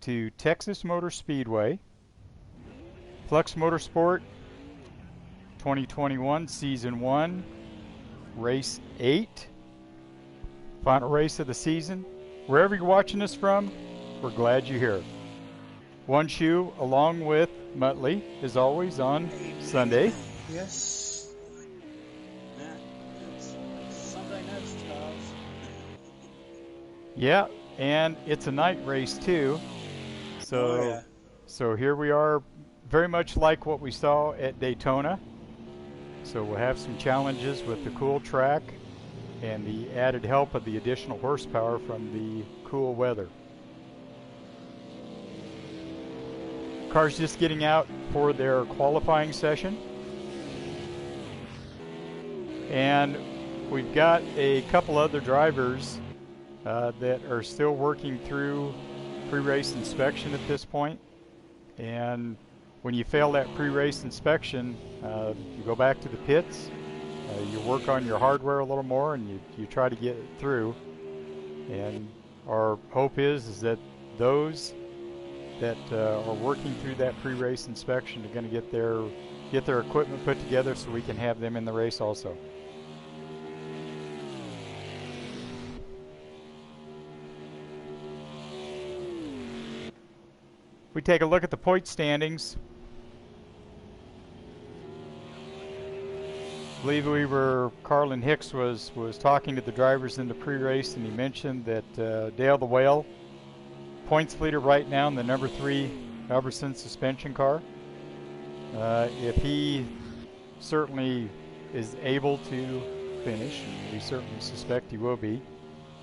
to Texas Motor Speedway, Flux Motorsport 2021 Season 1, Race 8, final race of the season. Wherever you're watching us from, we're glad you're here. One Shoe along with Muttley, as always, on Sunday. Yes. Yeah, it's Sunday night cars. Yeah, and it's a night race too. So here we are, very much like what we saw at Daytona. So we'll have some challenges with the cool track and the added help of the additional horsepower from the cool weather. Cars just getting out for their qualifying session. And we've got a couple other drivers that are still working through pre-race inspection at this point. And when you fail that pre-race inspection, you go back to the pits, you work on your hardware a little more, and you try to get it through. And our hope is that those that are working through that pre-race inspection are going to get their equipment put together so we can have them in the race also. We take a look at the point standings. I believe Carlin Hicks was talking to the drivers in the pre-race, and he mentioned that Dale the Whale, points leader right now in the number 3 Albertson suspension car. If he certainly is able to finish, and we certainly suspect he will be,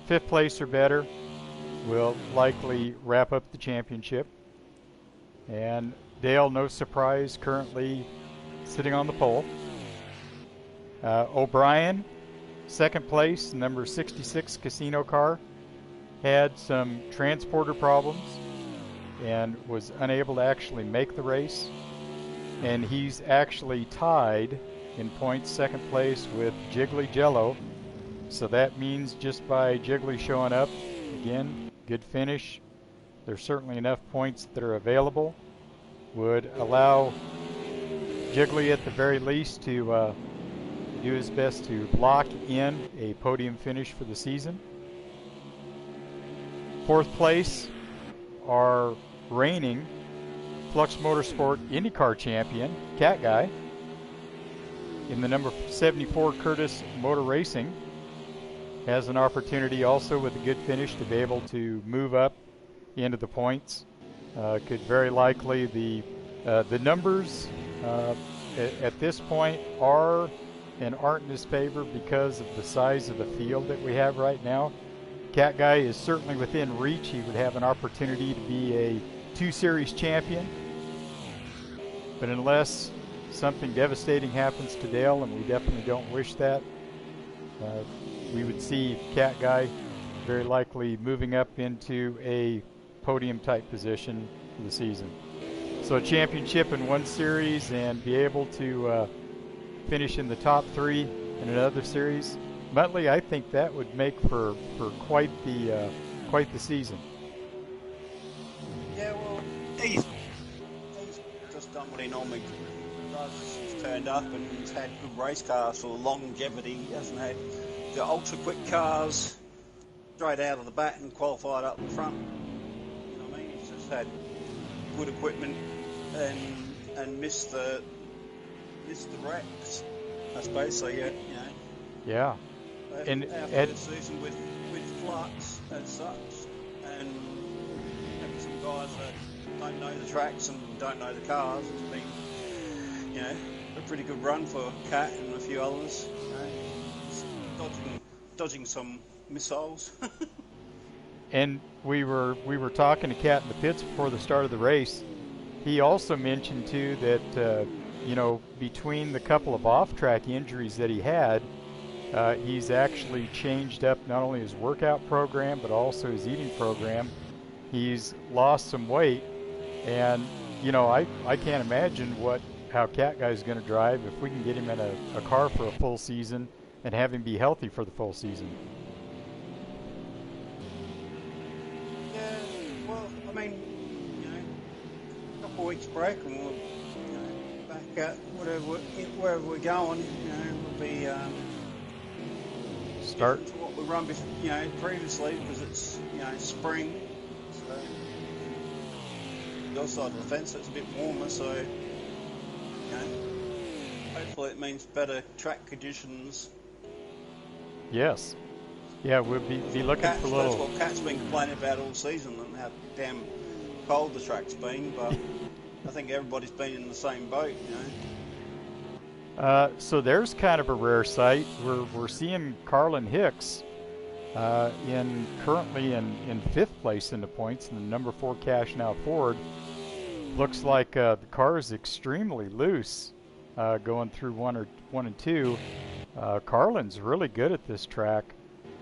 5th place or better will likely wrap up the championship. And Dale, no surprise, currently sitting on the pole. O'Brien, 2nd place, number 66 Casino car, had some transporter problems and was unable to actually make the race. And he's actually tied in points 2nd place with Jiggly Jello. So that means just by Jiggly showing up, again, good finish. There's certainly enough points that are available, would allow Jiggly at the very least to do his best to lock in a podium finish for the season. 4th place, our reigning Flux Motorsport IndyCar champion, Cat Guy, in the number 74 Curtis Motor Racing, has an opportunity also with a good finish to be able to move up into the points. Could very likely the numbers at this point are and aren't in his favor because of the size of the field that we have right now. Cat Guy is certainly within reach. He would have an opportunity to be a 2 Series champion. But unless something devastating happens to Dale, and we definitely don't wish that, we would see Cat Guy very likely moving up into a podium type position for the season. So a championship in 1 series and be able to finish in the top 3 in another series, Muttley, I think that would make for quite the season. Yeah, well, he's just done what he normally does. He's turned up and he's had good race cars for longevity. He hasn't had the ultra quick cars straight out of the bat and qualified up the front. You know what I mean? He's just had good equipment and missed the wrecks, I suppose. So yeah, you know. Yeah. And after the season with Flux as such, and having some guys that don't know the tracks and don't know the cars, it's been, you know, a pretty good run for Cat and a few others. You know, dodging some missiles. And we were talking to Cat in the pits before the start of the race. He also mentioned too that you know, between the couple of off-track injuries that he had, he's actually changed up not only his workout program but also his eating program. He's lost some weight, and you know, I can't imagine how Cat Guy is going to drive if we can get him in a car for a full season and have him be healthy for the full season. Yeah, well, I mean, week's break, and we'll back at wherever we're going. We'll be Start to what we run previously, because it's spring. So the other side of the fence, it's a bit warmer. So hopefully it means better track conditions. Yes. Yeah, we'll be looking for a little. That's what Cat's been complaining about all season, and how damn cold the track's been. But I think everybody's been in the same boat, So there's kind of a rare sight. We're seeing Carlin Hicks currently in 5th place in the points, in the number 4 Cash Now Ford. Looks like the car is extremely loose going through 1 and 2. Carlin's really good at this track.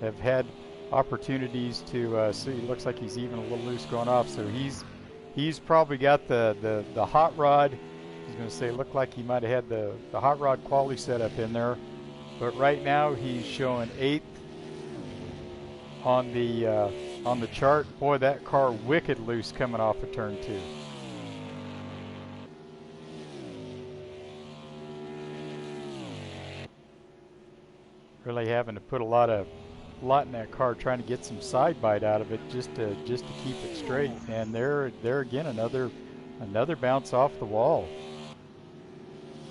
Have had opportunities to see. Looks like he's even a little loose going off. So he's probably got the hot rod. He's going to say looked like he might have had the hot rod quality setup in there. But right now he's showing 8th on the chart. Boy, that car wicked loose coming off of turn 2. Really having to put a lot in that car, trying to get some side bite out of it just to keep it straight. And there again, another bounce off the wall.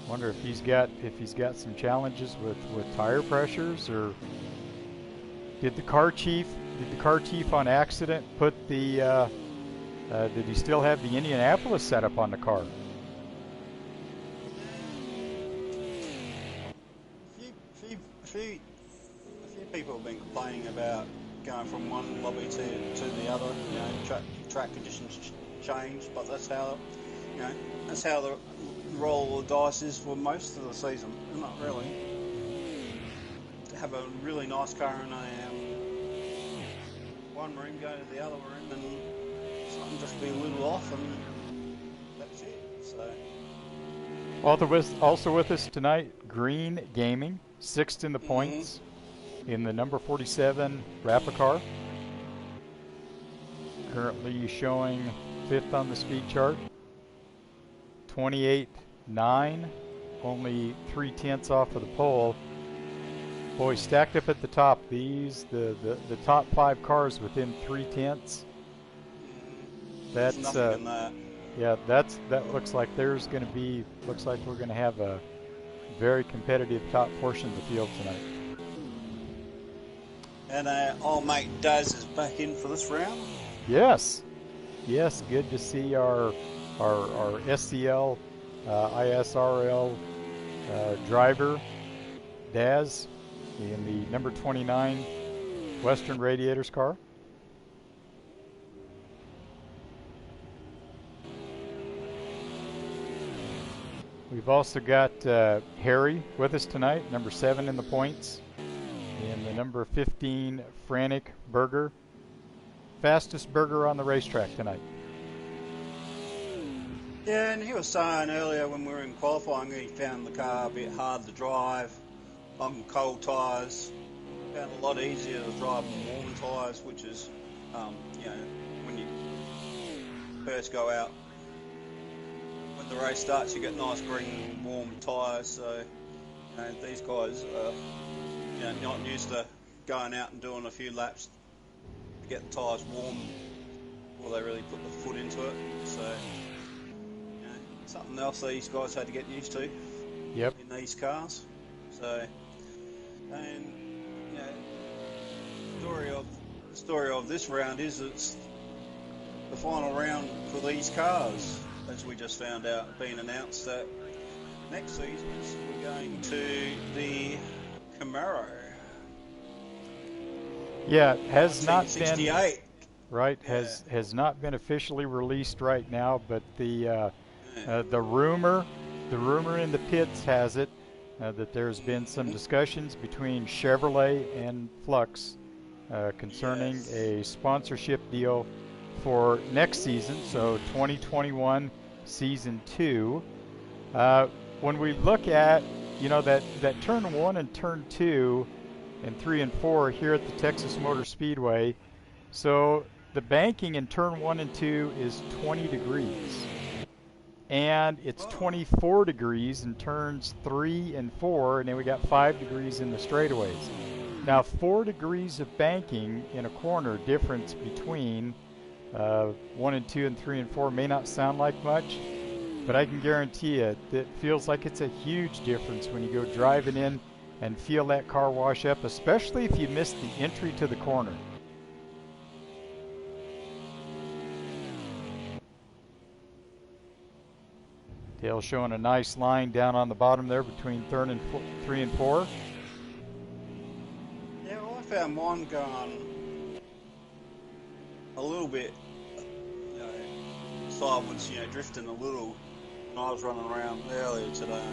Wonder if he's got some challenges with tire pressures, or did the car chief on accident put the did he still have the Indianapolis setup on the car? A few people have been complaining about going from one lobby to the other. Track conditions change, but that's how the roll of the dice is for most of the season. Not really. Have a really nice car in one room, go to the other room, and something just be a little off, and that's it. So. Also with us tonight, Green Gaming, 6th in the points in the number 47 Rapacar. Currently showing 5th on the speed chart. 28.9, only 3/10 off of the pole. Boy, stacked up at the top, the top 5 cars within 3/10. That's yeah, that looks like we're going to have a very competitive top portion of the field tonight. And old mate Daz is back in for this round. Yes, good to see our SCL ISRL driver Daz in the number 29 Western Radiators car. We've also got Harry with us tonight, number 7 in the points, in the number 15 Frantic Burger. Fastest burger on the racetrack tonight. Yeah, and he was saying earlier when we were in qualifying, he found the car a bit hard to drive on cold tyres. Found it a lot easier to drive on warm tyres, which is, when you first go out. When the race starts, you get nice green warm tyres. So, these guys are, not used to going out and doing a few laps to get the tyres warm before they really put the foot into it. So. Something else these guys had to get used to. Yep. In these cars. So, and the story of this round is it's the final round for these cars, as we just found out, being announced that next season we're going to the Camaro. Yeah, has not been right. Yeah. Has not been officially released right now, but the rumor in the pits has it that there's been some discussions between Chevrolet and Flux concerning a sponsorship deal for next season, so 2021 season 2. When we look at that turn 1 and turn 2 and 3 and 4 here at the Texas Motor Speedway, so the banking in turn 1 and 2 is 20 degrees. and it's 24 degrees in turns 3 and 4, and then we got 5 degrees in the straightaways. Now 4 degrees of banking in a corner difference between 1 and 2 and 3 and 4 may not sound like much, but I can guarantee you that it feels like it's a huge difference when you go driving in and feel that car wash up, especially if you miss the entry to the corner. Dale showing a nice line down on the bottom there between 3 and 4. Yeah, well, I found mine going a little bit, you know, sideways, you know, drifting a little when I was running around earlier today.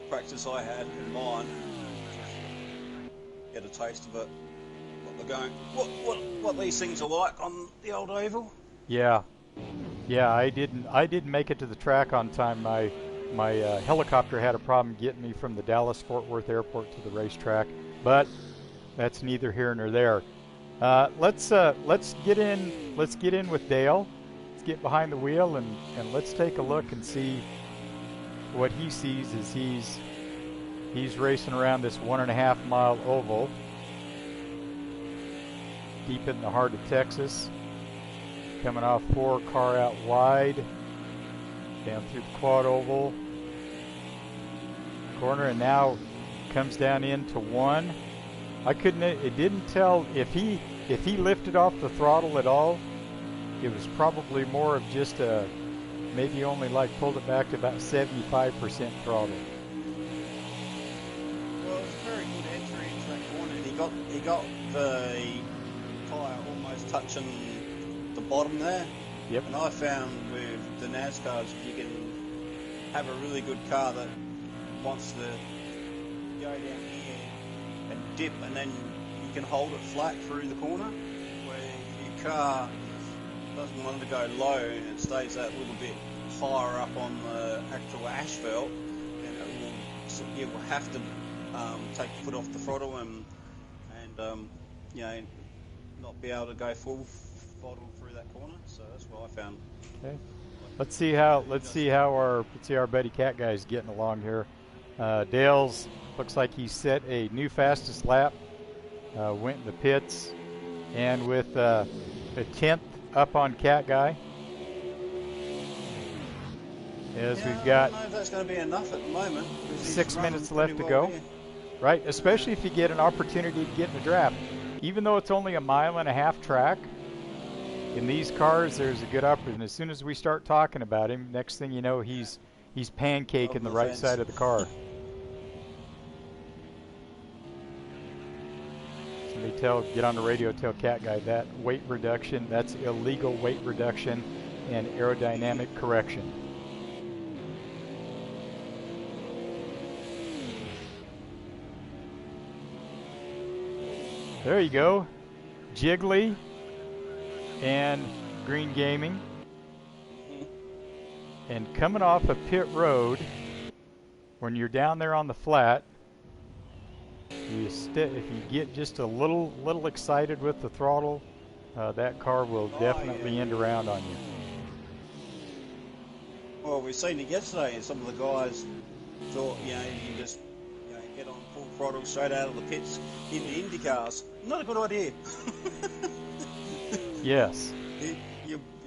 The practice I had in mine, get a taste of it. What they're going, what these things are like on the old oval. Yeah. Yeah, I didn't make it to the track on time. My helicopter had a problem getting me from the Dallas-Fort Worth airport to the racetrack, but that's neither here nor there. Let's get in with Dale. Let's get behind the wheel and let's take a look and see what he sees as he's racing around this 1.5 mile oval deep in the heart of Texas. Coming off 4, car out wide, down through the quad oval corner, and now comes down into 1. It didn't tell if he lifted off the throttle at all. It was probably more of just maybe only like pulled it back to about 75% throttle. Well, it was a very good entry into that corner. He got the tyre almost touching the bottom there. Yep. And I found with the NASCARs, you can have a really good car that wants to go down here and dip, and then you can hold it flat through the corner. Where if your car doesn't want to go low and it stays that little bit higher up on the actual asphalt, then you will have to take your foot off the throttle and you know, not be able to go full throttle through that corner. So that's what I found. Okay. Let's see how our buddy Cat Guy is getting along here. Dale's looks like he set a new fastest lap. Went in the pits, and with a 10th up on Cat Guy. As we've got, I don't know if that's going to be enough at the moment. 6 minutes left to go. Right, especially if you get an opportunity to get in the draft. Even though it's only a 1.5 mile track, in these cars there's a good opportunity. As soon as we start talking about him, next thing you know, he's pancaking the right side of the car. Somebody get on the radio, tell Cat Guy that weight reduction, that's illegal weight reduction and aerodynamic correction. There you go. Jiggly and Green Gaming. And coming off a pit road, when you're down there on the flat, if you get just a little excited with the throttle, that car will definitely end around on you. Well, we've seen it yesterday, and some of the guys thought, you know, you just get on full throttle straight out of the pits in the Indy cars. Not a good idea. Yes.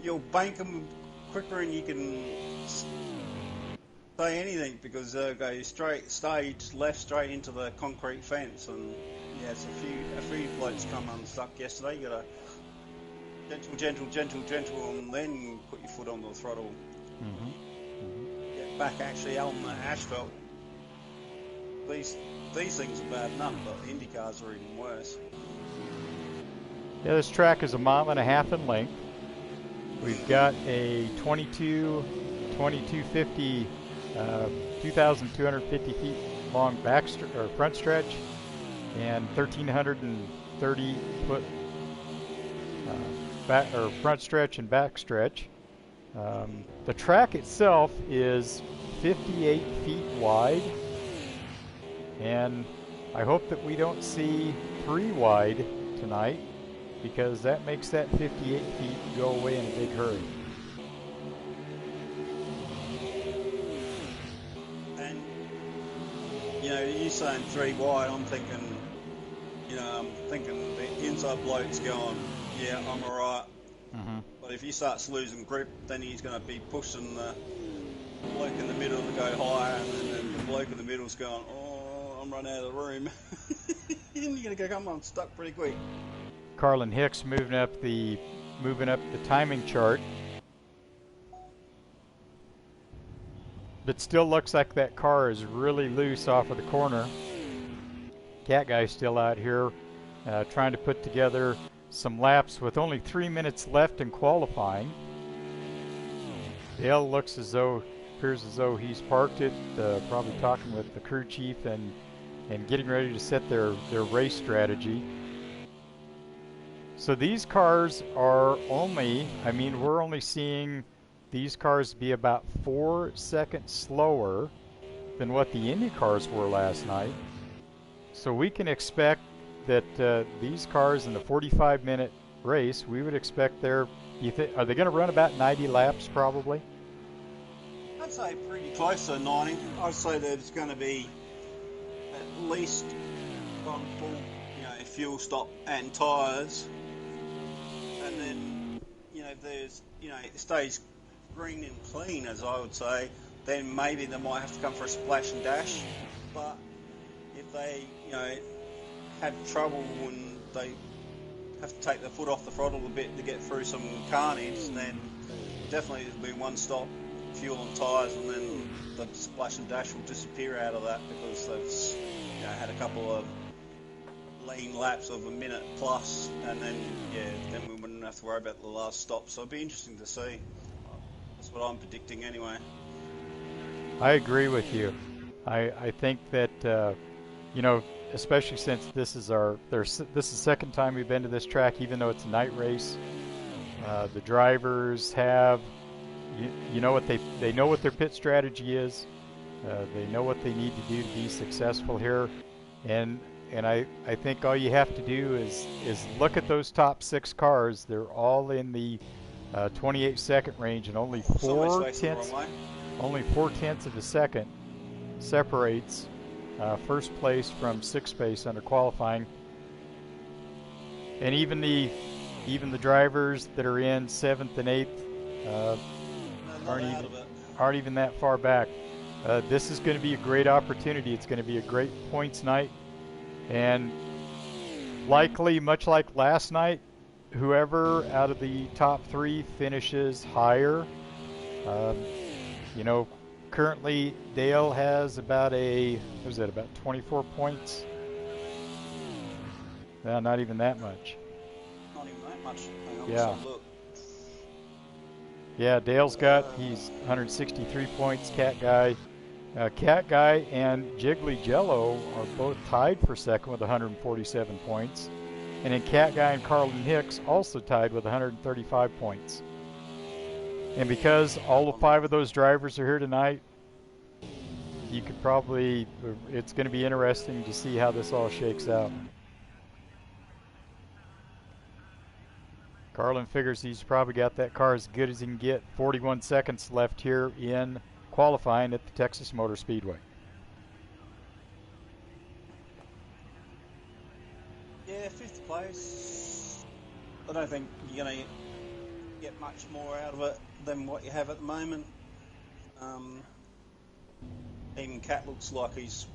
You'll bank them quicker, and you can say anything because they'll go stage left straight into the concrete fence. And yeah, it's a few blokes come unstuck yesterday. You got to gentle, and then put your foot on the throttle. Get back actually on the asphalt. These things are bad enough, but the Indy cars are even worse. Yeah, this track is 1.5 miles in length. We've got a 2250, 2,250 feet long front stretch, and 1,330 foot front stretch and back stretch. The track itself is 58 feet wide, and I hope that we don't see 3 wide tonight, because that makes that 58 feet go away in a big hurry. you know, you saying 3 wide, I'm thinking, you know, I'm thinking the inside bloke's going, yeah, I'm alright. Mm-hmm. But if he starts losing grip, then he's going to be pushing the bloke in the middle to go higher, and then the bloke in the middle's going, oh, I'm running out of the room. And you're going to go, come on, stuck pretty quick. Carlin Hicks moving up the timing chart, but still looks like that car is really loose off of the corner. Cat Guy's still out here trying to put together some laps with only 3 minutes left in qualifying. Dale appears as though he's parked it, probably talking with the crew chief and getting ready to set their race strategy. So these cars are only, we're only seeing these cars be about 4 seconds slower than what the Indy cars were last night. So we can expect that these cars in the 45-minute race, we would expect are they going to run about 90 laps probably? I'd say pretty close to 90. I'd say that it's going to be at least on full, you know, fuel stop and tyres. And then, you know, there's, you know, it stays green and clean, as I would say, then maybe they might have to come for a splash and dash. But if they, you know, have trouble when they have to take their foot off the throttle a bit to get through some carnage, then definitely there'll be one stop, fuel and tyres, and then the splash and dash will disappear out of that because they've, you know, had a couple of lean laps of a minute plus, and then, yeah, then we wouldn't have to worry about the last stop. So it'd be interesting to see. That's what I'm predicting anyway. I agree with you. I think that, you know, especially since this is this is the second time we've been to this track, even though it's a night race. The drivers have, you know what they know what their pit strategy is. They know what they need to do to be successful here, and I think all you have to do is look at those top 6 cars. They're all in the 28-second range, and only 4 tenths of a second separates first place from 6th place under qualifying. And even the drivers that are in 7th and 8th aren't even that far back. This is going to be a great opportunity. It's going to be a great points night, and likely, much like last night, whoever out of the top 3 finishes higher. You know, currently Dale has about 24 points? No, not even that much. Not even that much. Yeah. Yeah, Dale's he's 163 points. Cat Guy and Jiggly Jello are both tied for second with 147 points. And then Cat Guy and Carlin Hicks also tied with 135 points. And because all 5 of those drivers are here tonight, it's going to be interesting to see how this all shakes out. Carlin figures he's probably got that car as good as he can get. 41 seconds left here in qualifying at the Texas Motor Speedway. Yeah, 5th place. I don't think you're going to get much more out of it than what you have at the moment. Even Cat looks like he's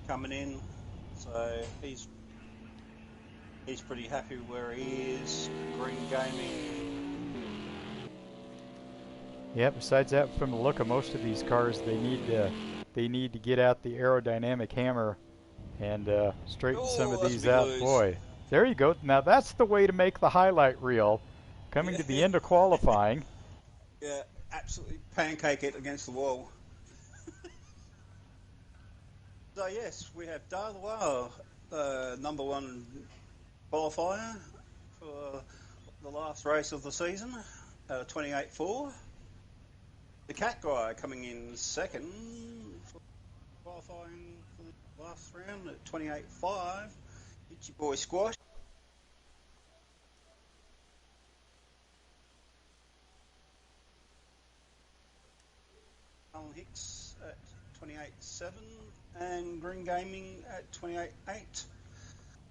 coming in, so he's pretty happy where he is. Green Gaming. Yeah, besides that, from the look of most of these cars, they need to get out the aerodynamic hammer and straighten some of these out. Boy, there you go. Now that's the way to make the highlight reel. Coming to the end of qualifying. Yeah, absolutely pancake it against the wall. So yes, we have Darlois, number 1 qualifier for the last race of the season, 28.4. The Cat Guy coming in second for qualifying for the last round at 28.5. Itchy Boy Squash. Alan Hicks at 28.7, and Green Gaming at 28.8.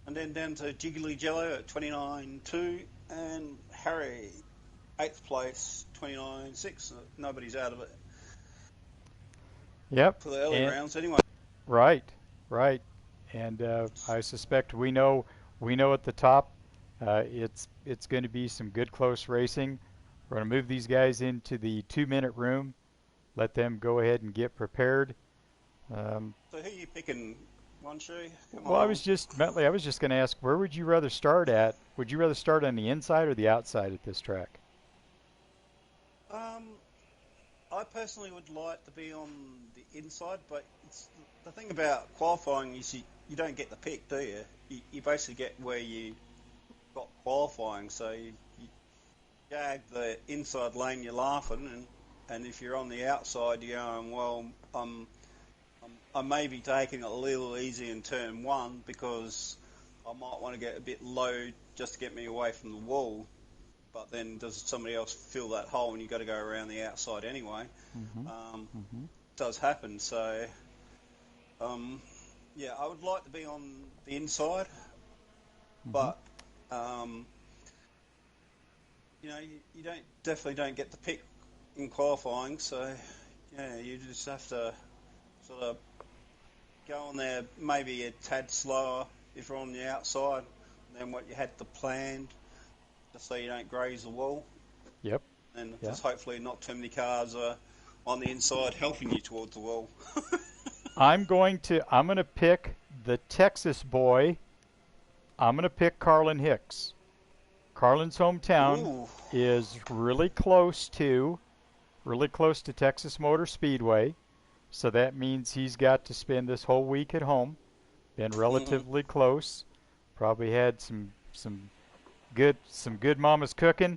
And then down to Jiggly Jello at 29.2, and Harry, 8th place, 29.6. Nobody's out of it Yep. for the early And rounds anyway. right, right. And I suspect we know at the top it's going to be some good close racing. We're going to move these guys into the 2-minute room, let them go ahead and get prepared. So who are you picking, One Shoe? Well, Bentley, I was just going to ask, where would you rather start at? Would you rather start on the inside or the outside at this track? I personally would like to be on the inside, but the thing about qualifying is you don't get the pick, do you? You basically get where you got qualifying, so you jag the inside lane, you're laughing, and if you're on the outside, you're going, well, I may be taking it a little easy in turn 1 because I might want to get a bit low just to get me away from the wall. But then does somebody else fill that hole and you've got to go around the outside anyway? Does happen. So, yeah, I would like to be on the inside, but, you know, you definitely don't get the pick in qualifying. So, yeah, you just have to sort of go on there maybe a tad slower if you're on the outside than what you had to plan, just so you don't graze the wall. Yep. And just hopefully not too many cars are on the inside helping you towards the wall. I'm going to pick the Texas boy. I'm going to pick Carlin Hicks. Carlin's hometown is really close to Texas Motor Speedway. So that means he's got to spend this whole week at home. Been relatively close. Probably had some good mama's cooking,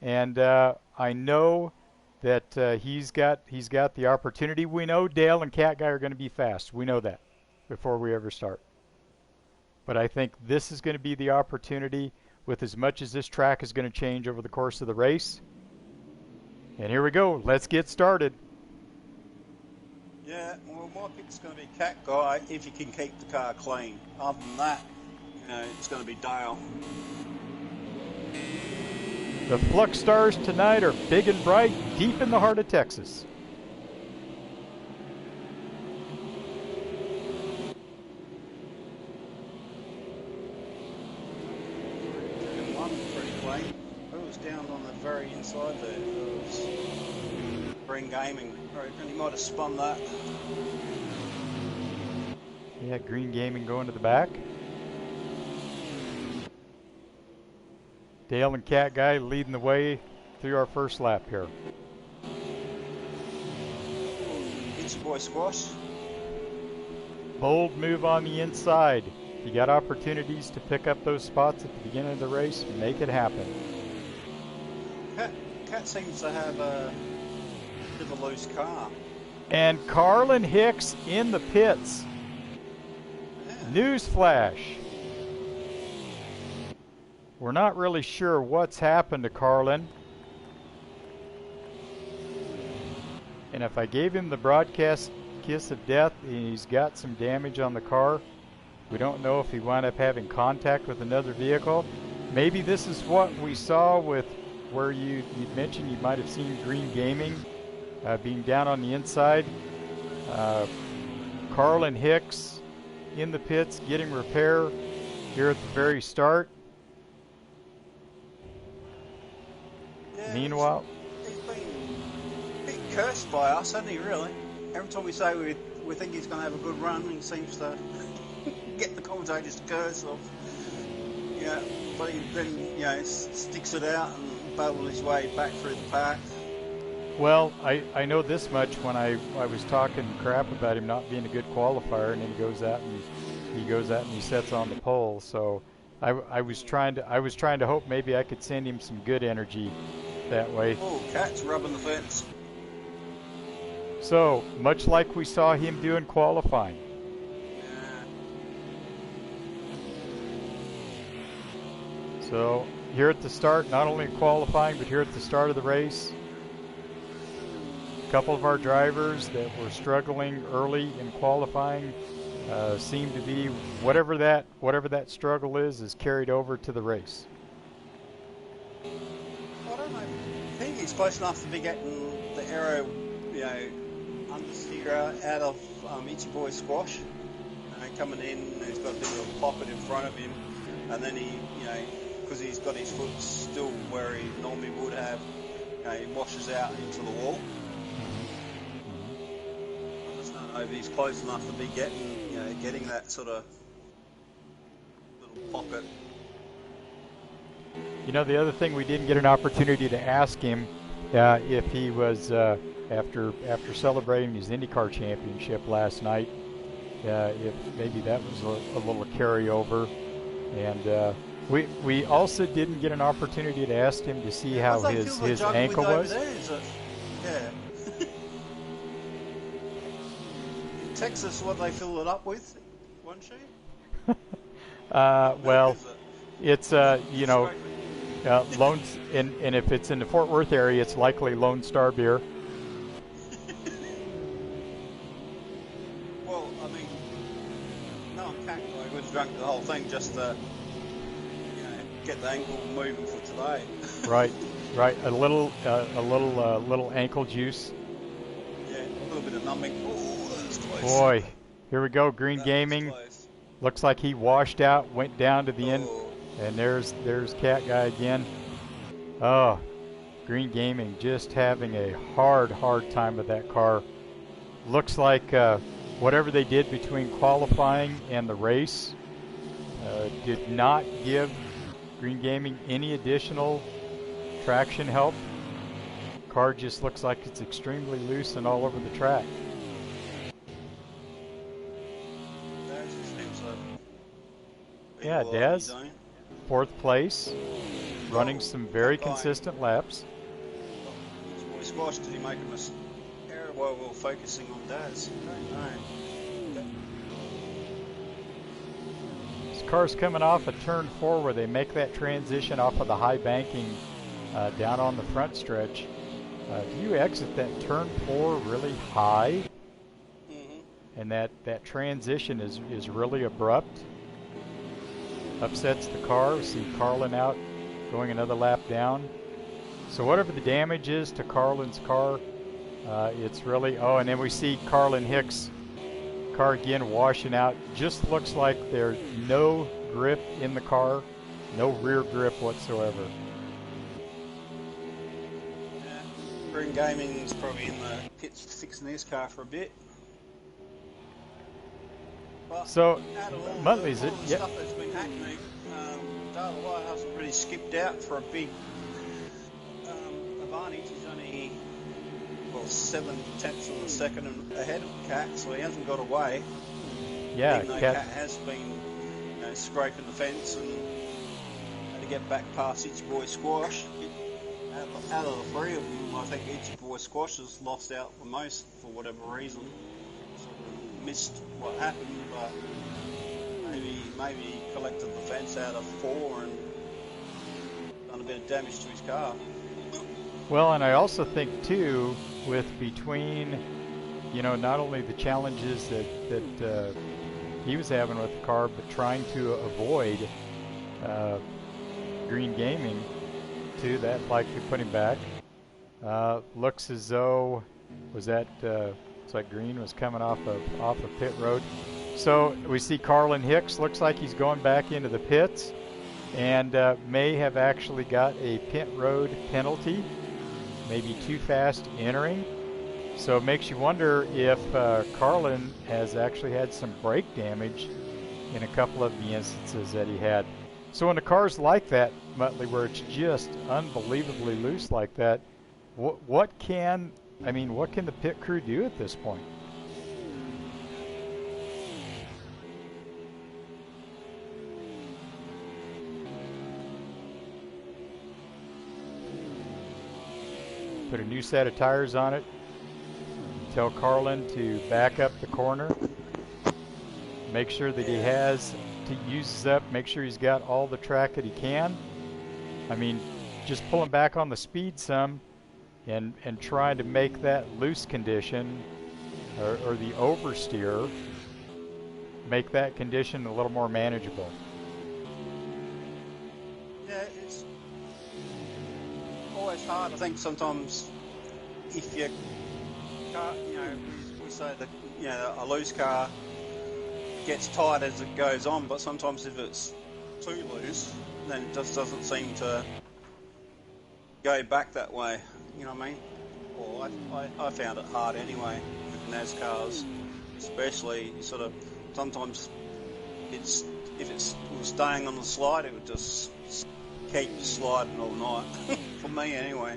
and I know that he's got the opportunity. We know Dale and Cat Guy are going to be fast. We know that before we ever start. But I think this is going to be the opportunity, with as much as this track is going to change over the course of the race. And here we go. Let's get started. Yeah, well, my pick's going to be Cat Guy if you can keep the car clean. Other than that, you know, it's going to be Dale. The Flux Stars tonight are big and bright, deep in the heart of Texas. One pretty clean. Who was down on the very inside there? It was Green Gaming. I reckon he might have spun that. Yeah, Green Gaming going to the back. Dale and Cat Guy leading the way through our first lap here. It's your boy Squash. Bold move on the inside. If you got opportunities to pick up those spots at the beginning of the race, make it happen. Cat seems to have a bit of a loose car. And Carlin Hicks in the pits. Yeah. Newsflash. We're not really sure what's happened to Carlin. And if I gave him the broadcast kiss of death, he's got some damage on the car. We don't know if he wound up having contact with another vehicle. Maybe this is what we saw with where you'd mentioned you might have seen Green Gaming being down on the inside. Carlin Hicks in the pits getting repair here at the very start. Yeah, Meanwhile, he's been a bit cursed by us, hasn't he, really? Every time we say we think he's going to have a good run, he seems to get the commentators to curse off. Yeah, but he then, you know, sticks it out and babbles his way back through the pack. well, I know this much when I was talking crap about him not being a good qualifier, and then he goes out and he sets on the pole. So I was trying to hope maybe I could send him some good energy that way. Oh, Cat's rubbing the fence. So much like we saw him do in qualifying. Yeah. So here at the start, not only qualifying, but here at the start of the race, couple of our drivers that were struggling early in qualifying seem to be, whatever that struggle is carried over to the race. I don't know. I think he's close enough to be getting the aero, understeer out of Itchy Boy Squash. Coming in, he's got a bit of a pocket in front of him, and then he, because he's got his foot still where he normally would have, he washes out into the wall. I just don't know if he's close enough to be getting that sort of little pocket. The other thing, we didn't get an opportunity to ask him if he was, after celebrating his IndyCar championship last night, if maybe that was a little carryover. And we also didn't get an opportunity to ask him to see how his ankle was. Yeah. Texas, what they fill it up with, wasn't she? Well, it's Lone, and if it's in the Fort Worth area, it's likely Lone Star beer. Well, I mean, no one can't. I would have drunk the whole thing just to, get the ankle moving for today. Right. A little ankle juice. Yeah, a little bit of numbing. Oh, that's close. Boy, here we go. Green Gaming. Looks like he washed out, went down to the end. And there's Cat Guy again. Oh, Green Gaming just having a hard time with that car. Looks like whatever they did between qualifying and the race did not give Green Gaming any additional traction help. Car just looks like it's extremely loose and all over the track. Yeah, Daz. 4th place, running some very consistent laps. Boy Squash, did he make a mistake? Well, we're focusing on Daz. This car's coming off a turn 4 where they make that transition off of the high banking down on the front stretch. Do you exit that turn 4 really high? Mm-hmm. And that transition is really abrupt. Upsets the car. See Carlin out going another lap down. So whatever the damage is to Carlin's car, it's really, and then we see Carlin Hicks' car again washing out. Just looks like there's no grip in the car, no rear grip whatsoever. Yeah, Green Gaming's probably in the pits fixing his car for a bit. But so, Muttley's it. Yep. Stuff that's been happening. Dale White hasn't really skipped out for a big advantage. He's only 7/10 of a second ahead of Cat, so he hasn't got away. Yeah, even though Cat has been scraping the fence and had to get back past Itchy Boy Squash. Out of the three of them, I think Itchy Boy Squash has lost out the most for whatever reason. Missed what happened, but maybe he collected the fence out of 4 and done a bit of damage to his car. Well, and I also think too, with between, not only the challenges that he was having with the car, but trying to avoid Green Gaming too, that likely put him back. Looks as though it's like Green was coming off of pit road. So we see Carlin Hicks looks like he's going back into the pits and may have actually got a pit road penalty, maybe too fast entering. So it makes you wonder if Carlin has actually had some brake damage in a couple of the instances that he had. So when a car's like that, Muttley, where it's just unbelievably loose like that, what can the pit crew do at this point? Put a new set of tires on it. Tell Carlin to back up the corner. Make sure that uses up. Make sure he's got all the track that he can. I mean, just pulling back on the speed some. and trying to make that loose condition or the oversteer, make that condition a little more manageable. Yeah, it's always hard. I think sometimes if you car, we say that a loose car gets tight as it goes on, but sometimes if it's too loose, then it just doesn't seem to go back that way. You know what I mean? Or I found it hard anyway with NASCARs, especially. Sort of sometimes if it's staying on the slide, it would just keep sliding all night. For me anyway.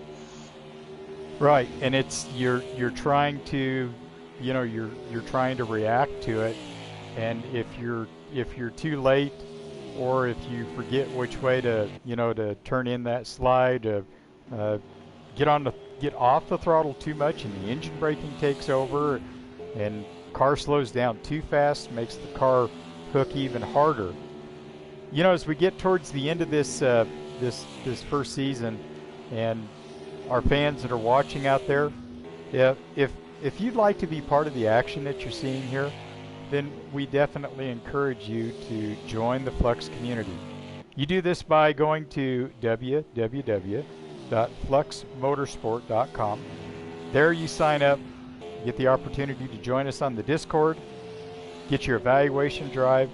Right, and it's you're trying to, you're trying to react to it, and if you're too late, or if you forget which way to to turn in that slide, get off the throttle too much, and the engine braking takes over, and car slows down too fast, makes the car hook even harder. As we get towards the end of this first season, and our fans that are watching out there, if you'd like to be part of the action that you're seeing here, then we definitely encourage you to join the Flux community. You do this by going to www.fluxmotorsport.com. There you sign up, get the opportunity to join us on the Discord, get your evaluation drive,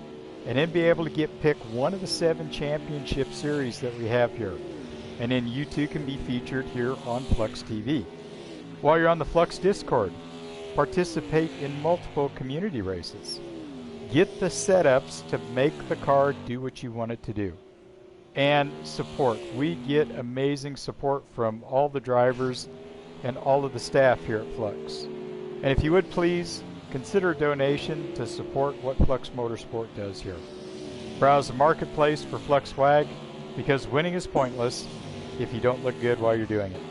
and then be able to pick one of the 7 championship series that we have here. And then you too can be featured here on Flux TV. While you're on the Flux Discord, participate in multiple community races. Get the setups to make the car do what you want it to do. And support. We get amazing support from all the drivers and all of the staff here at Flux. And if you would please consider a donation to support what Flux Motorsport does here. Browse the marketplace for Flux Swag, because winning is pointless if you don't look good while you're doing it.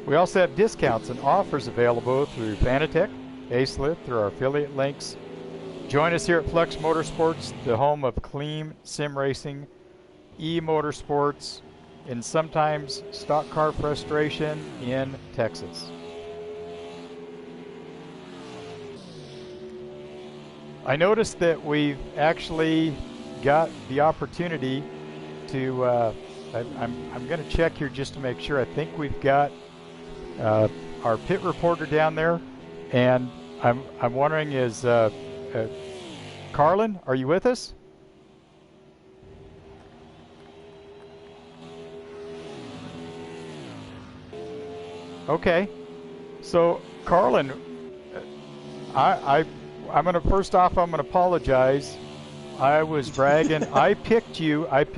We also have discounts and offers available through Fanatec, ACELIT, through our affiliate links. Join us here at Flux Motorsports, the home of clean sim racing, eMotorsports, and sometimes stock car frustration in Texas. I noticed that we've actually got the opportunity to, I'm going to check here just to make sure. I think we've got our pit reporter down there, and I'm wondering, is Carlin, are you with us? Okay, so Carlin, I'm gonna apologize. I was bragging. I picked you at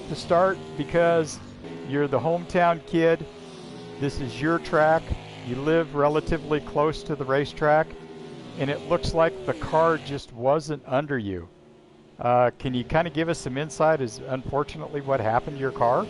the start because you're the hometown kid. This is your track. You live relatively close to the racetrack, and it looks like the car just wasn't under you. Can you kind of give us some insight as unfortunately what happened to your car?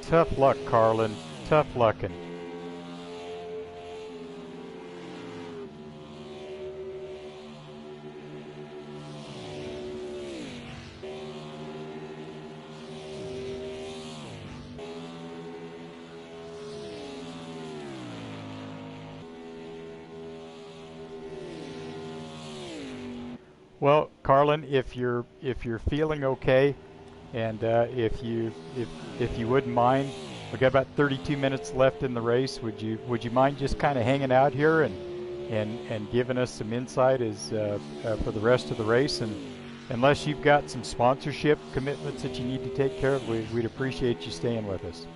Tough luck, Carlin. Tough luckin'. Well, Carlin, if you're feeling okay, and if you wouldn't mind, we've got about 32 minutes left in the race. Would you mind just kind of hanging out here, and and giving us some insight as for the rest of the race. And unless you've got some sponsorship commitments that you need to take care of, we'd appreciate you staying with us.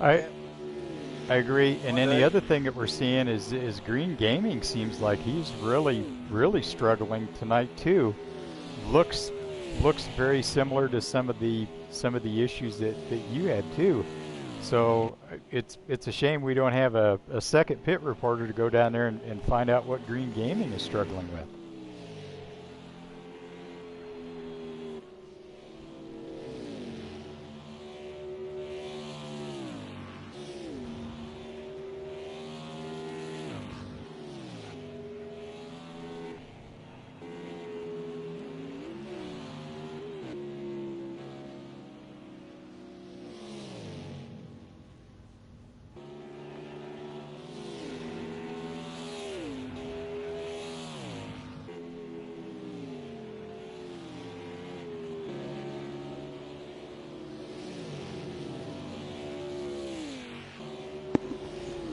I agree. And then the other thing that we're seeing is Green Gaming seems like he's really struggling tonight too. Looks very similar to some of the issues that you had too. So it's a shame we don't have a second pit reporter to go down there and find out what Green Gaming is struggling with.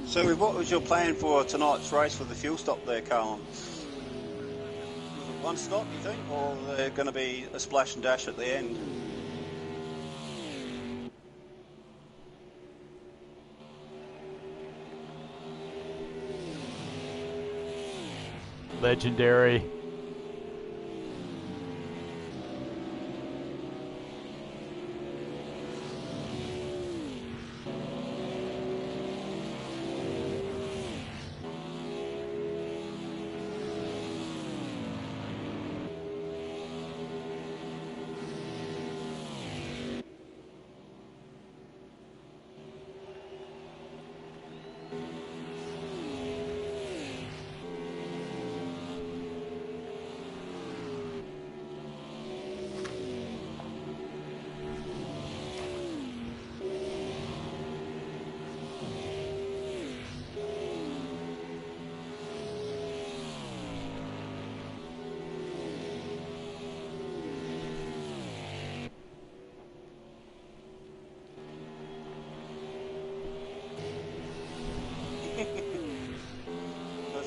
So what was your plan for tonight's race for the fuel stop there, Carlin? One stop, you think, or are there going to be a splash and dash at the end? Legendary.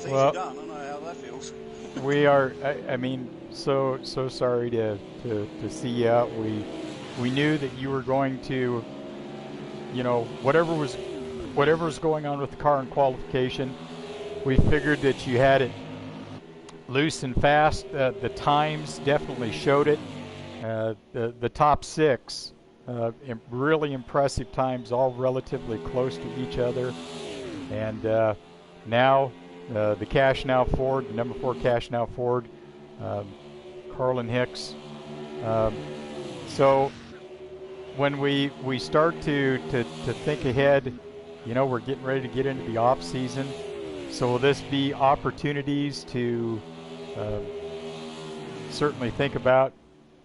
Well, done. I don't know how that feels. We are. I mean, so sorry to see you out. We knew that you were going to, you know, whatever was going on with the car in qualification. We figured that you had it loose and fast. The times definitely showed it. The top six, really impressive times, all relatively close to each other, and now. The Cash Now Ford, the number 4 Cash Now Ford, Carlin Hicks. So when we start to think ahead, you know, we're getting ready to get into the off season. So will this be opportunities to certainly think about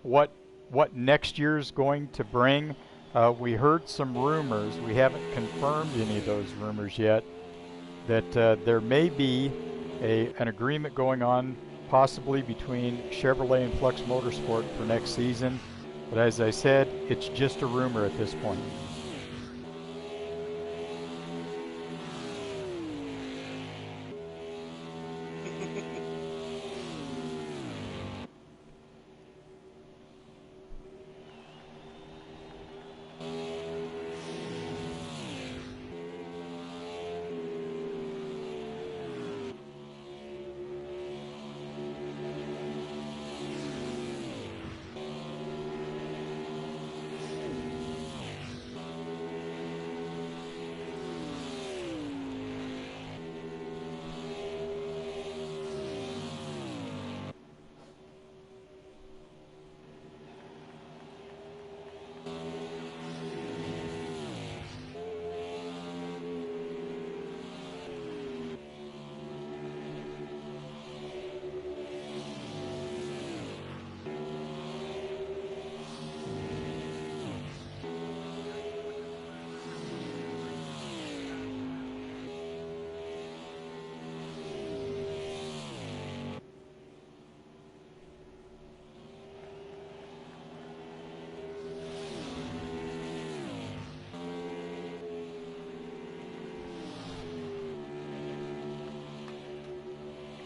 what next year's going to bring? We heard some rumors. We haven't confirmed any of those rumors yet. That there may be an agreement going on possibly between Chevrolet and Flux Motorsport for next season. But as I said, it's just a rumor at this point.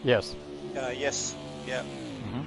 Yes. Yes. Yeah. Hmm.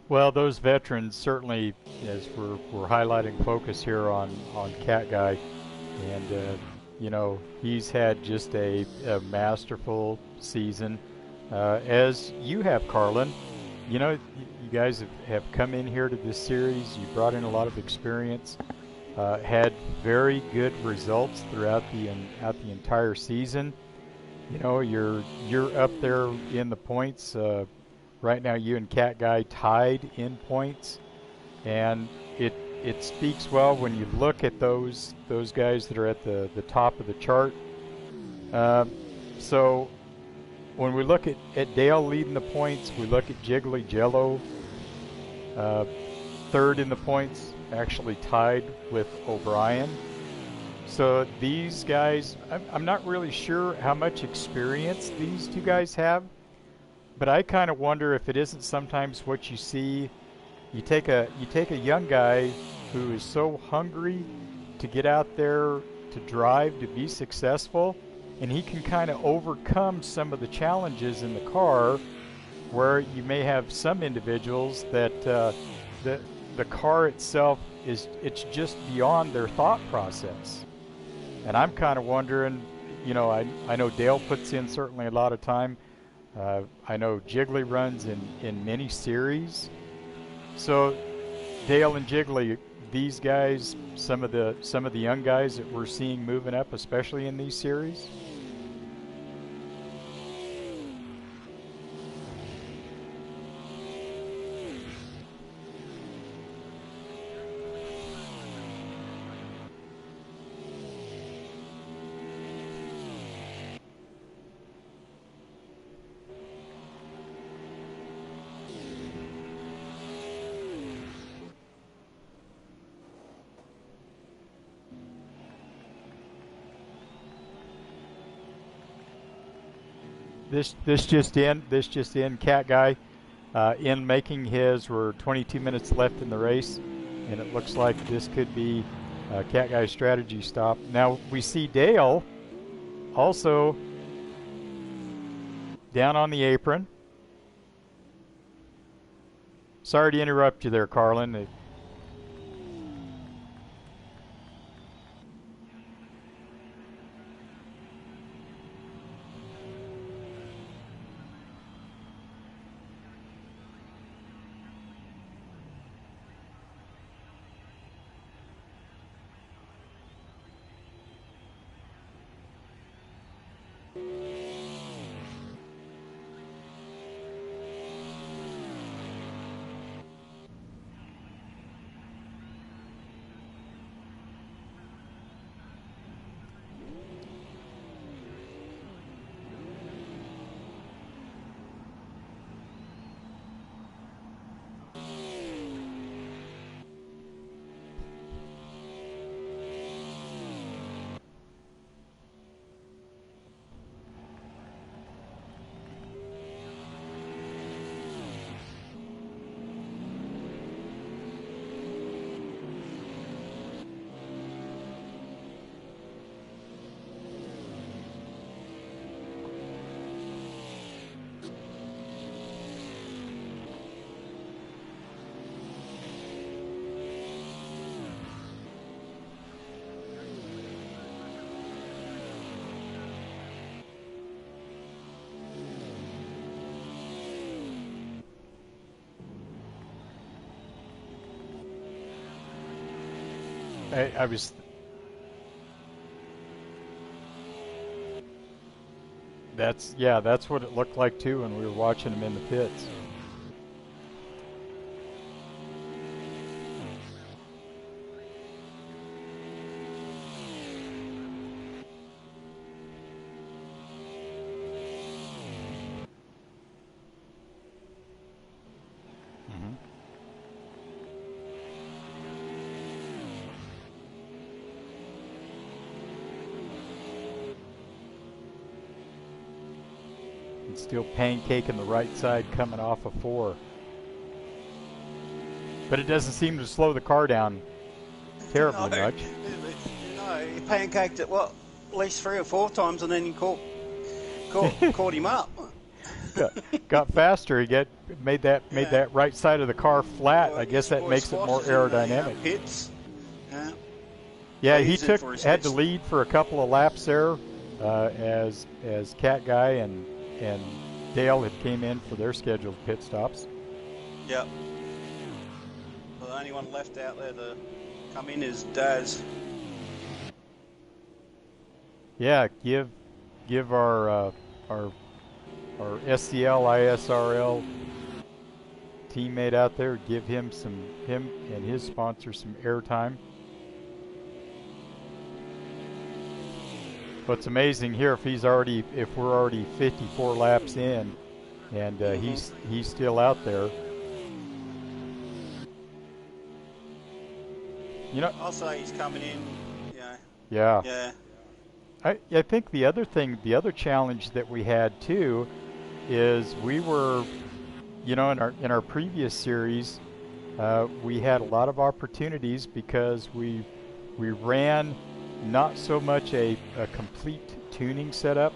Well, those veterans certainly, as we're highlighting focus here on Cat Guy, and you know, he's had just a masterful season, as you have, Carlin. You know, you guys have come in here to this series. You brought in a lot of experience, had very good results throughout the entire season. You know, you're up there in the points. Right now, you and Cat Guy tied in points, and it speaks well when you look at those guys that are at the top of the chart. Um, so when we look at Dale leading the points, we look at Jiggly Jello uh, third in the points, actually tied with O'Brien. So these guys, I'm not really sure how much experience these two guys have, but I kind of wonder if it isn't sometimes what you see. You take a young guy who is so hungry to get out there to drive to be successful, and he can kind of overcome some of the challenges in the car, where you may have some individuals that the the car itself it's just beyond their thought process. And I'm kind of wondering, you know, I know Dale puts in certainly a lot of time. I know Jiggly runs in many series. So Dale and Jiggly, these guys, some of the young guys that we're seeing moving up, especially in these series. This just in Cat Guy in making his. We're 22 minutes left in the race, and it looks like this could be Cat Guy's strategy stop. Now we see Dale also down on the apron. Sorry to interrupt you there, Carlin. I was. That's what it looked like too when we were watching him in the pits. Still pancaking the right side coming off of 4. But it doesn't seem to slow the car down terribly much. No, he pancaked it, what, at least 3 or 4 times, and then he caught him up. Got faster. He made that right side of the car flat. Well, I guess that makes it more aerodynamic. Pits. Yeah, he had the lead for a couple of laps there as Cat Guy and Dale had came in for their scheduled pit stops. Yep. Well, the only one left out there to come in is Daz. Yeah, give our SCL ISRL teammate out there, give him and his sponsor some airtime. What's amazing here, if we're already 54 laps in, and he's still out there. You know, I'll say he's coming in. Yeah. Yeah. I think the other challenge that we had too, is we were, in our previous series, we had a lot of opportunities because we ran not so much a complete tuning setup.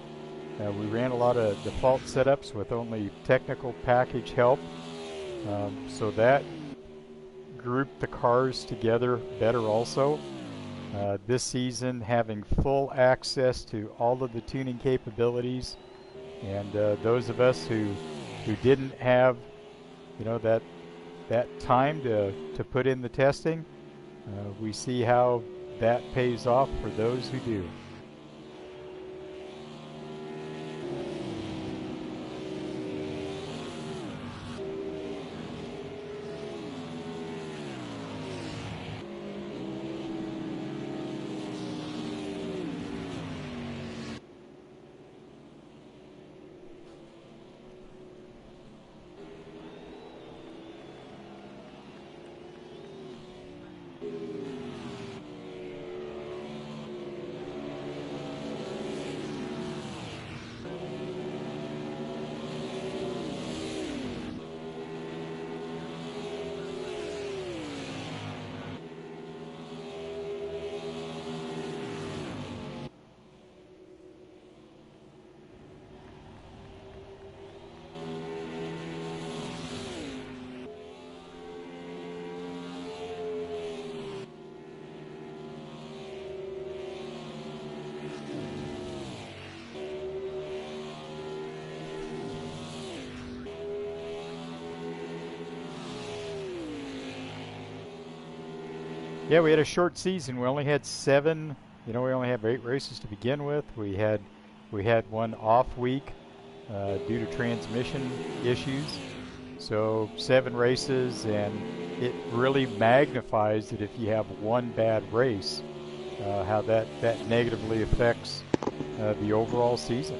We ran a lot of default setups with only technical package help. So that grouped the cars together better also. This season, having full access to all of the tuning capabilities, and those of us who didn't have, that time to put in the testing, we see how that pays off for those who do. Yeah, we had a short season. We only had 7. We only have 8 races to begin with. We had one off week due to transmission issues. So 7 races, and it really magnifies it if you have one bad race, how that negatively affects the overall season.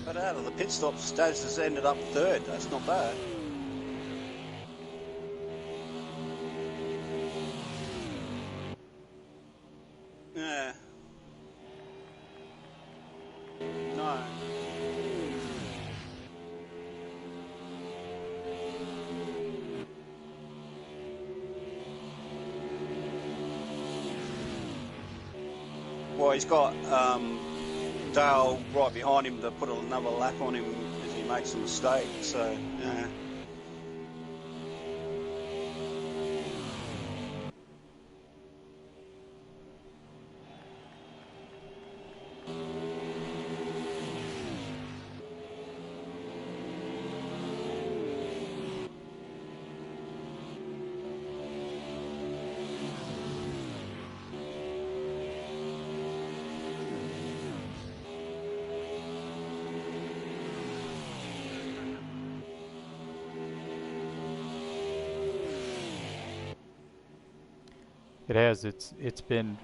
But out of the pit stops, Daz has ended up 3rd. That's not bad. Yeah. No. Well, he's got Dale right behind him to put another lap on him if he makes a mistake. So, yeah. It has. It's been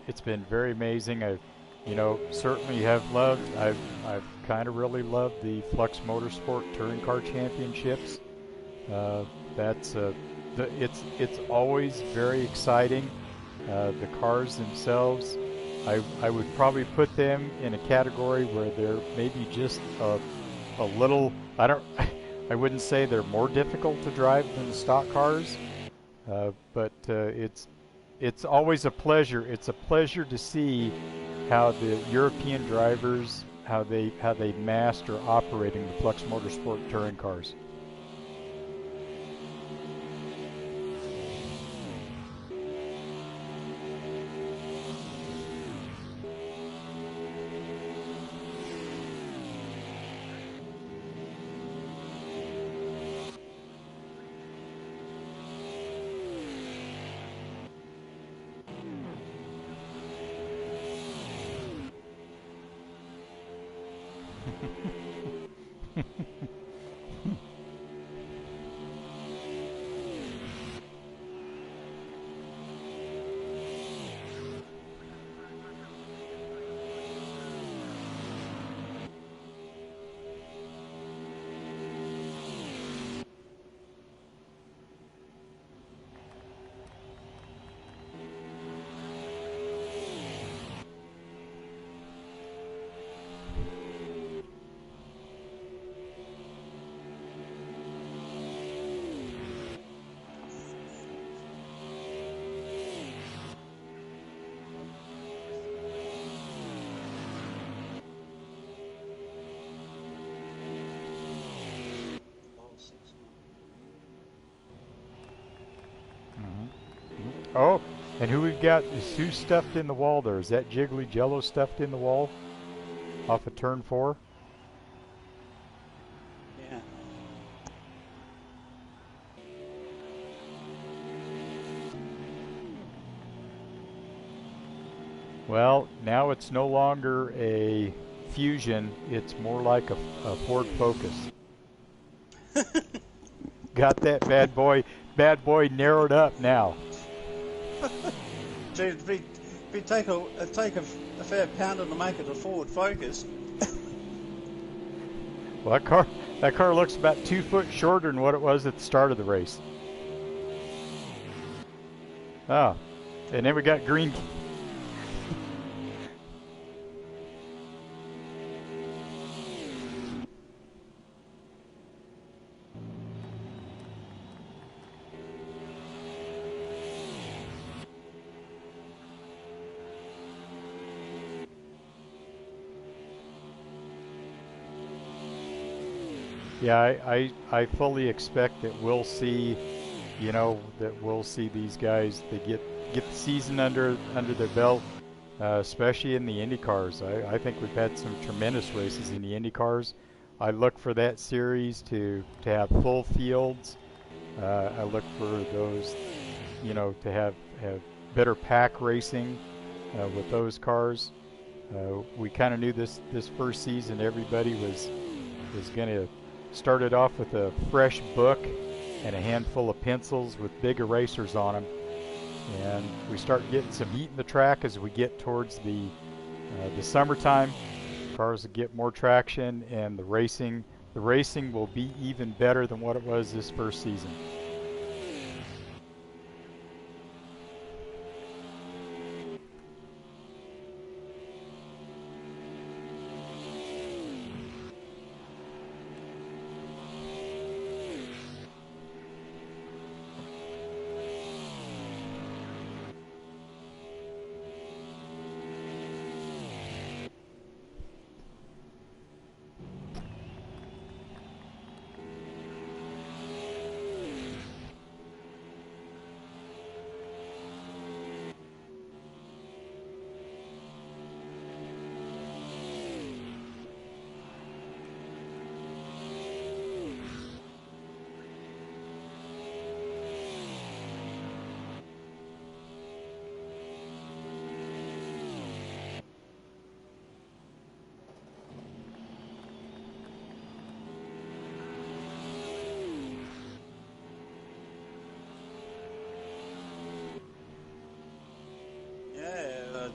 very amazing. I, you know, certainly have loved. I've kind of really loved the Flux Motorsport Touring Car Championships. That's it's always very exciting. The cars themselves, I would probably put them in a category where they're maybe just a little. I don't. I wouldn't say they're more difficult to drive than the stock cars, but it's always a pleasure. It's a pleasure to see how the European drivers how they master operating the Flux Motorsport touring cars. Oh, and who we've got is who's stuffed in the wall there? Is that Jiggly Jello stuffed in the wall off of turn 4? Yeah. Well, now it's no longer a Fusion. It's more like a Ford Focus. Got that bad boy narrowed up now. Gee, it'd take a fair pounding to make it a Ford Focus. Well, that car looks about 2 foot shorter than what it was at the start of the race. Oh, and then we got green. Yeah, I fully expect that we'll see, you know, that we'll see these guys. They get the season under their belt, especially in the Indy cars. I think we've had some tremendous races in the Indy cars. I look for that series to have full fields. I look for those, you know, to have better pack racing with those cars. We kind of knew this first season everybody was going to start it off with a fresh book and a handful of pencils with big erasers on them, and we start getting some heat in the track as we get towards the summertime. Cars will get more traction, and the racing will be even better than what it was this first season.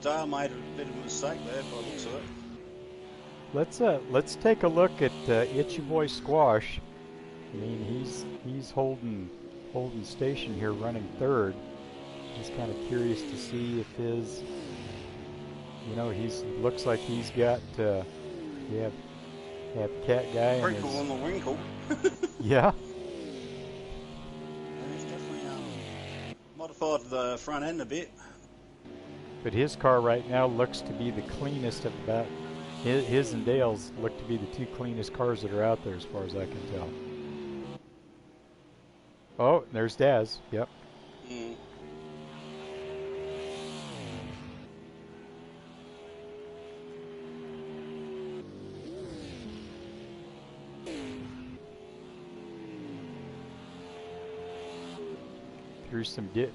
Dale made a bit of a mistake there by the looks of it. Let's take a look at Itchy Boy Squash. I mean, he's holding station here, running third. Just kind of curious to see if his, you know, looks like he's got we have Cat Guy and Wrinkle on the winkle. yeah. And he's definitely modified the front end a bit. But his car right now looks to be the cleanest of about his and Dale's look to be the two cleanest cars that are out there as far as I can tell. Oh, there's Daz. Yep. Mm. Through some dip.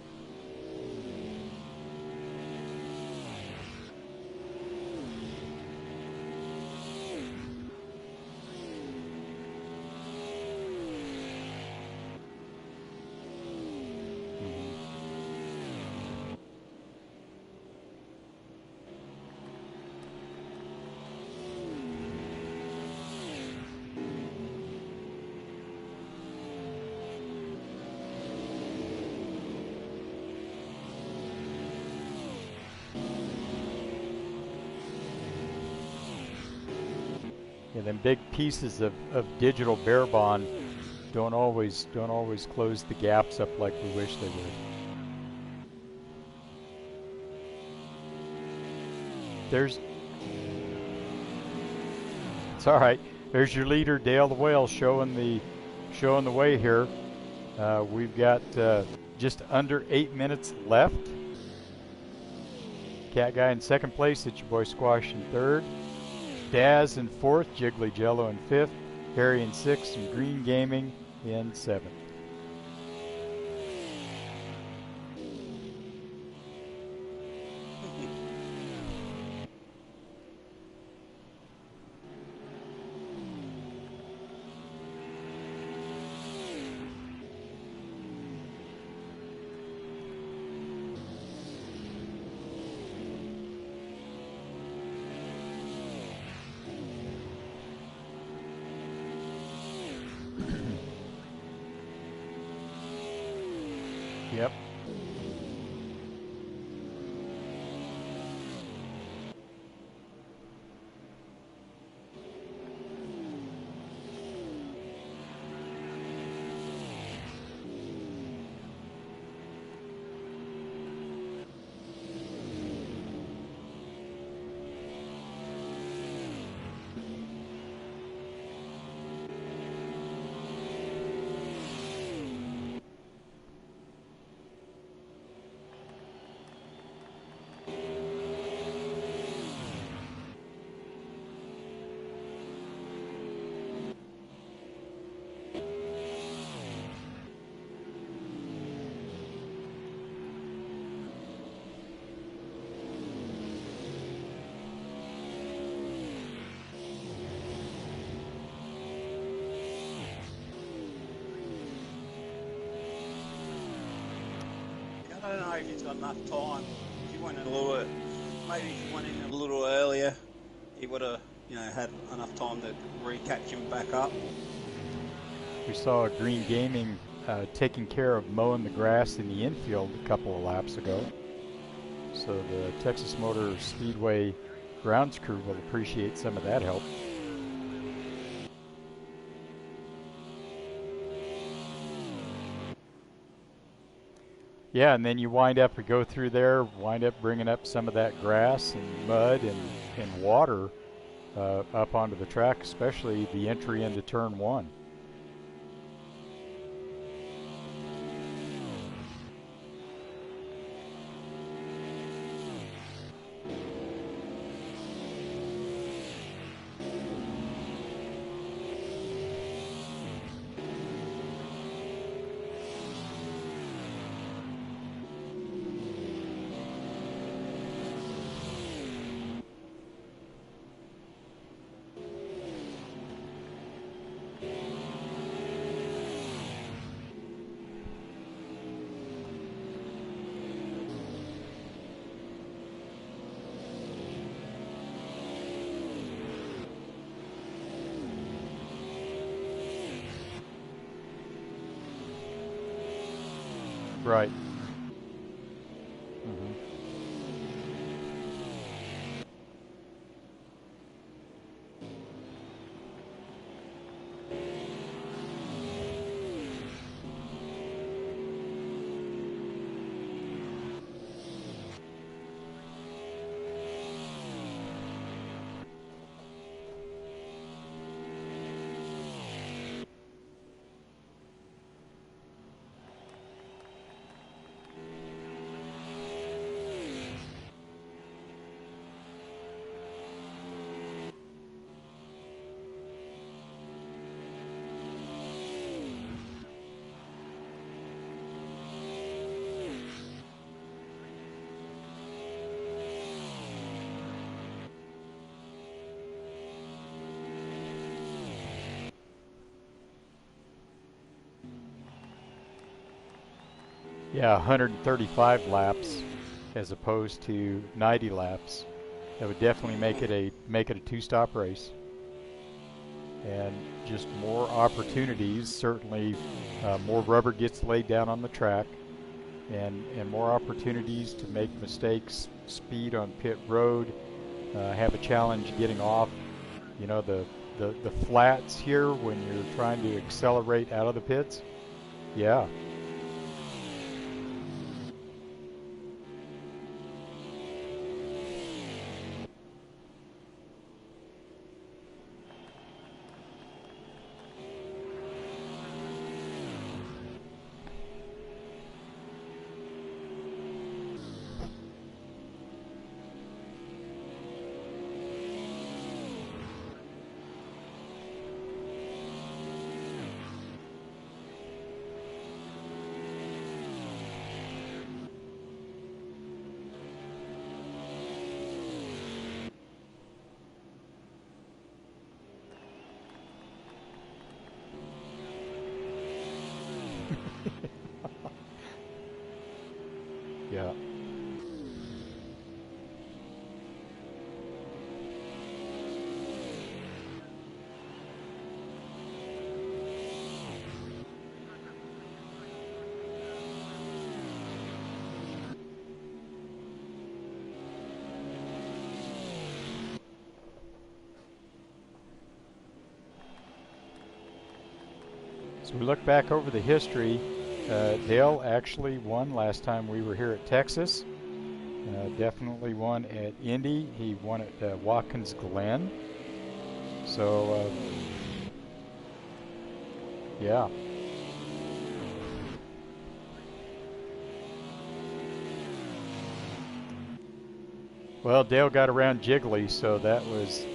Yeah, them big pieces of digital bare bond don't always close the gaps up like we wish they would. It's all right. There's your leader, Dale the Whale, showing the way here. We've got just under 8 minutes left. Cat Guy in second place. It's your boy Squash in third. Daz in fourth. Jiggly Jello in fifth. Harry in sixth. And Green Gaming in seventh. Yep. I don't know if he's got enough time. If he went in a little, maybe if he went in a little earlier, he would have, had enough time to recatch him back up. We saw Green Gaming taking care of mowing the grass in the infield a couple of laps ago. So the Texas Motor Speedway grounds crew will appreciate some of that help. Yeah, and then you we go through there, wind up bringing up some of that grass and mud and water up onto the track, especially the entry into turn one. Right. Yeah, 135 laps as opposed to 90 laps. That would definitely make it a two-stop race, and just more opportunities. Certainly, more rubber gets laid down on the track, and more opportunities to make mistakes, speed on pit road, have a challenge getting off. You know, the flats here when you're trying to accelerate out of the pits. Yeah. Yeah. So we look back over the history. Dale actually won last time we were here at Texas. Definitely won at Indy. He won at Watkins Glen. So, yeah. Well, Dale got around Jiggly, so that was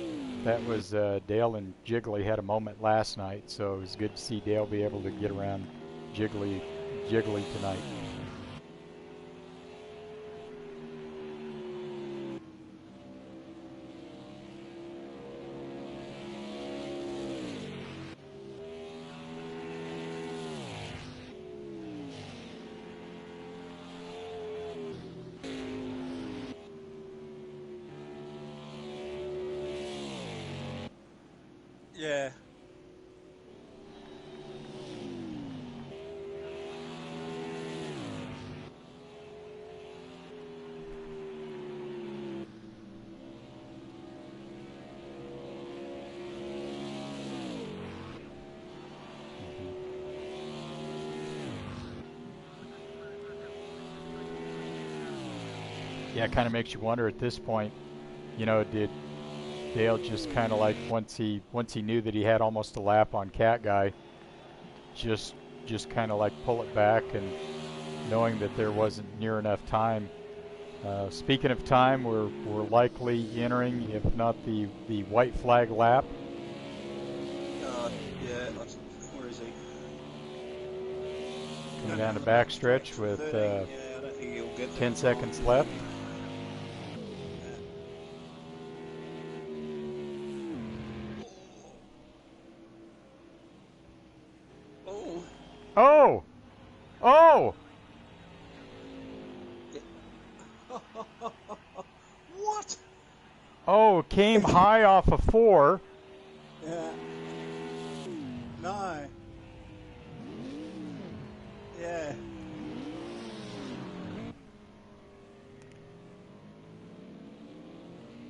Dale and Jiggly had a moment last night. So it was good to see Dale be able to get around Jiggly tonight. Yeah. Yeah, it kind of makes you wonder at this point, you know, did Dale just kind of like once he knew that he had almost a lap on Cat Guy, just kind of like pull it back, and knowing that there wasn't near enough time. Speaking of time, we're likely entering, if not the white flag lap. Yeah. Where is he? Coming down the backstretch with yeah, I don't think he'll get 10 seconds left. Oh. Oh! Oh! What? Oh, came high off a 4. Yeah. No. Yeah.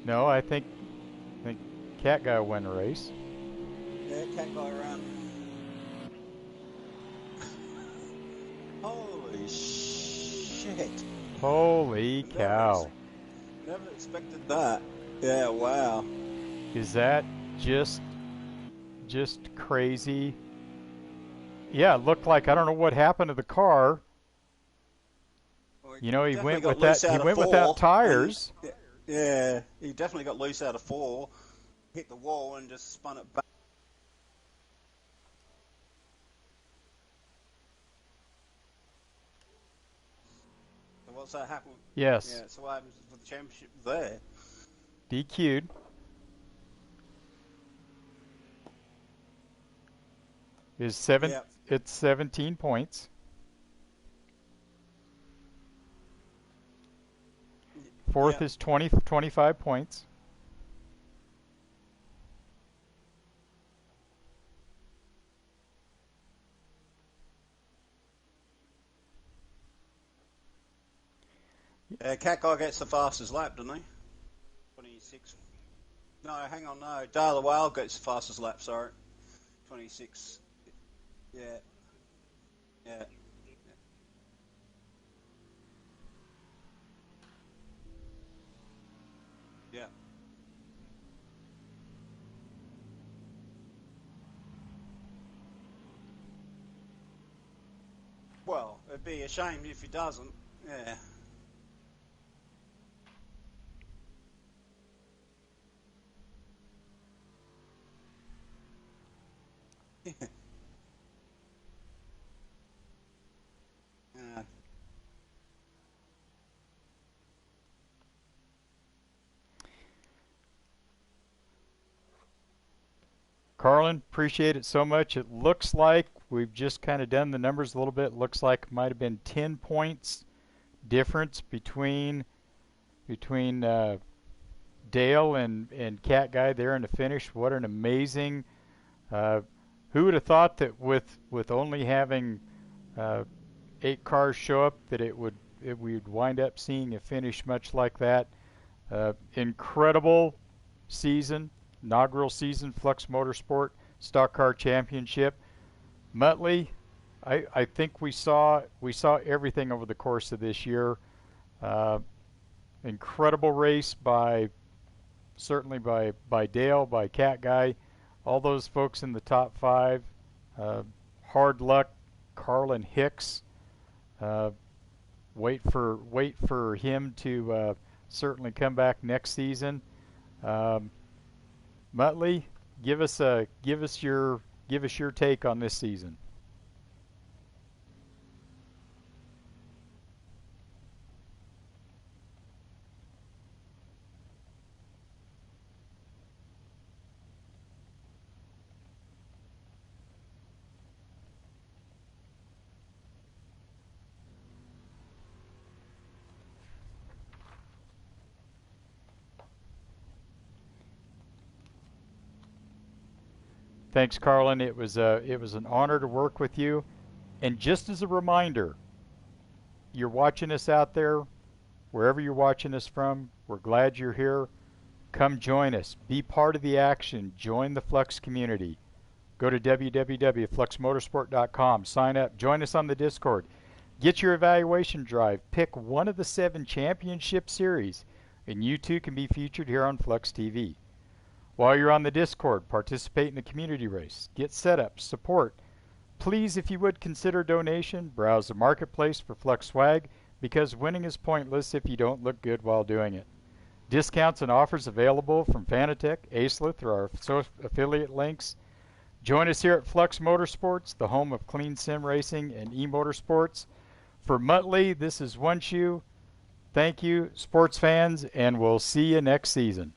No, I think Cat Guy won the race. Yeah, cat guy around. Holy shit! Holy Never, ex- cow. never expected that. Yeah, wow. Is that just just crazy? Yeah, it looked like I don't know what happened to the car. Well, You know, he he definitely went got with that loose he out of went without four, and tires. yeah, he definitely got loose out of four. Hit the wall and just spun it back. So what's that happen? Yes, Yeah, so what happens with the championship there? DQ'd. Is seven Yeah, it's 17 points. yeah. Fourth is 25 points. Cat guy gets the fastest lap, doesn't he? 26. No, hang on, no. Dale the Whale gets the fastest lap, sorry. 26. Yeah, yeah, yeah. Well, it'd be a shame if he doesn't. Yeah. Yeah. Carlin, appreciate it so much. It looks like we've just kind of done the numbers a little bit. Looks like it might have been 10 points difference between Dale and Cat Guy there in the finish. What an amazing! Uh, who would have thought that with only having 8 cars show up that we'd wind up seeing a finish much like that. Incredible season, inaugural season, Flux Motorsport Stock Car Championship. Muttley, I think we saw everything over the course of this year. Uh, Incredible race by certainly by Dale, by Cat Guy, all those folks in the top 5. Uh, Hard luck, Carlin Hicks. Uh, wait for him to certainly come back next season. Um, Muttley, give us your take on this season. Thanks, Carlin. It was an honor to work with you. And just as a reminder, you're watching us out there, wherever you're watching us from. We're glad you're here. Come join us. Be part of the action. Join the Flux community. Go to www.fluxmotorsport.com. Sign up. Join us on the Discord. Get your evaluation drive. Pick one of the 7 championship series, and you too can be featured here on Flux TV. While you're on the Discord, participate in the community race. Get set up, support. Please, if you would, consider donation. Browse the marketplace for Flux swag, because winning is pointless if you don't look good while doing it. Discounts and offers available from Fanatec, ACELA through our affiliate links. Join us here at Flux Motorsports, the home of clean sim racing and eMotorsports. For Muttley, this is One Shoe. Thank you, sports fans, and we'll see you next season.